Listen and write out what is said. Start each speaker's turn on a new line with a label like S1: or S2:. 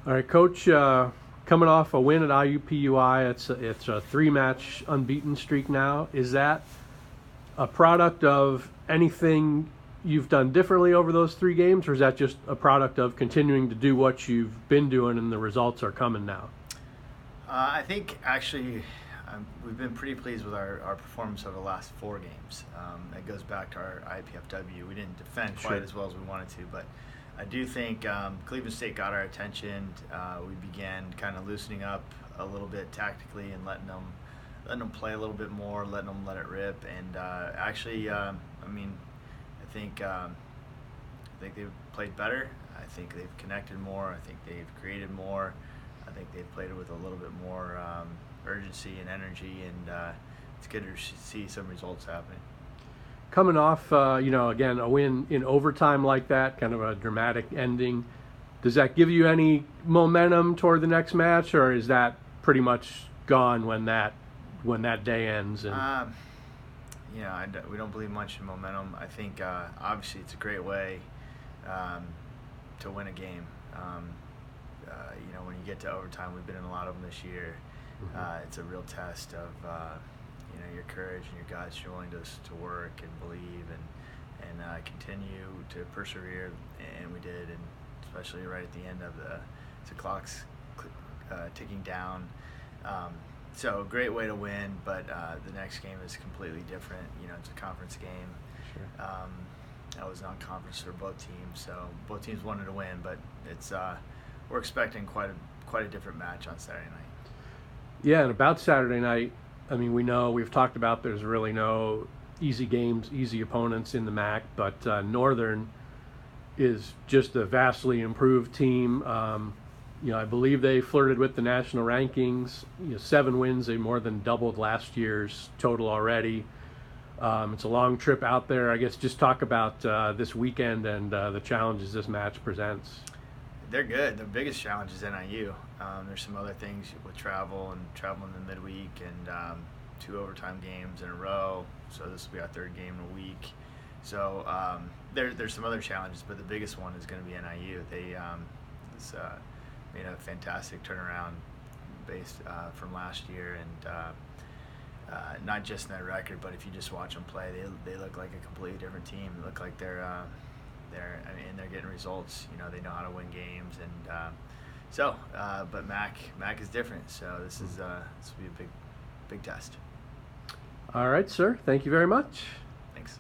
S1: All right, Coach. Coming off a win at IUPUI, it's a 3-match unbeaten streak now. Is that a product of anything you've done differently over those 3 games, or is that just a product of continuing to do what you've been doing and the results are coming now?
S2: I think actually we've been pretty pleased with our performance over the last 4 games. It goes back to our IUPFW. We didn't defend quite as well as we wanted to, but I do think Cleveland State got our attention. We began kind of loosening up a little bit tactically and letting them play a little bit more, letting them let it rip. And actually, I think they've played better. I think they've connected more. I think they've created more. I think they've played it with a little bit more urgency and energy, and it's good to see some results happening.
S1: Coming off, again, a win in overtime like that, kind of a dramatic ending, does that give you any momentum toward the next match, or is that pretty much gone when that day ends? And
S2: we don't believe much in momentum. I think obviously it's a great way to win a game. When you get to overtime, we've been in a lot of them this year. It's a real test of your courage and your guys' willingness to work and believe and continue to persevere, and we did, and especially right at the end of the clock's ticking down. So great way to win, but the next game is completely different. It's a conference game.
S1: Sure.
S2: That was non-conference for both teams, so both teams wanted to win, but it's we're expecting quite a different match on Saturday night.
S1: Yeah, and about Saturday night, we've talked about there's really no easy games, easy opponents in the MAC, but Northern is just a vastly improved team. I believe they flirted with the national rankings. 7 wins, they more than doubled last year's total already. It's a long trip out there. I guess just talk about this weekend and the challenges this match presents.
S2: They're good. The biggest challenge is NIU. There's some other things with travel and traveling in the midweek and 2 overtime games in a row. So this will be our 3rd game in a week. So there's some other challenges, but the biggest one is going to be NIU. They made a fantastic turnaround based from last year, and not just in their record, but if you just watch them play, they look like a completely different team. They look like they're getting results. They know how to win games, and but MAC is different. So this will be a big test.
S1: All right, sir. Thank you very much.
S2: Thanks.